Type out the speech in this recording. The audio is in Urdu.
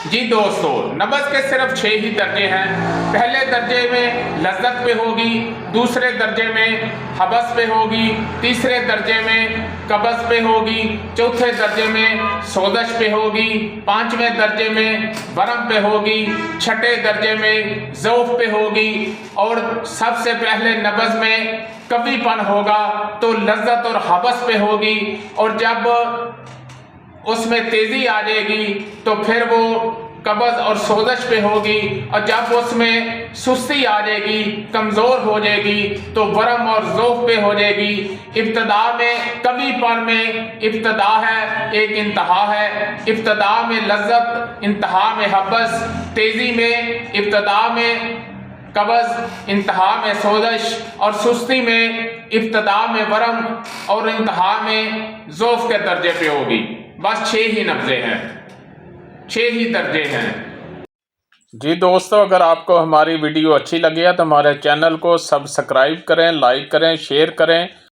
جی دوستو، نبض کے صرف 6 ہی درجے ہیں۔ پہلے درجے میں لذت پہ ہوگی، دوسرے درجے میں حبس پہ ہوگی، تیسرے درجے میں قبض پہ ہوگی، چوتھے درجے میں سوزش پہ ہوگی، پانچویں درجے میں ورم پہ ہوگی، چھٹے درجے میں ضعف پہ ہوگی، اور سب سے پہلے نبض میں قوی پن ہوگا تو لذت اور حبس پہ ہوگی، اور جب اس میں تیزی آ جائے گی تو پھر وہ قبض اور سوزش پہ ہوگی، اور جب اس میں سستی آ جائے گی، کمزور ہو جائے گی تو ورم اور ضعف پہ ہو جائے گی۔ ابتدا میں قوی پن میں ابتدا ہے، ایک انتہا ہے۔ ابتدا میں لذت، انتہا میں حبس، تیزی میں ابتدا میں قبض، انتہا میں سوزش، اور سستی میں ابتدا میں ورم اور انتہا میں ضعف کے درجے پہ ہوگی۔ بس 6 ہی نبضیں ہیں، 6 ہی درجے ہیں۔ جی دوستو، اگر آپ کو ہماری ویڈیو اچھی لگی ہے تو ہمارے چینل کو سبسکرائب کریں، لائک کریں، شیئر کریں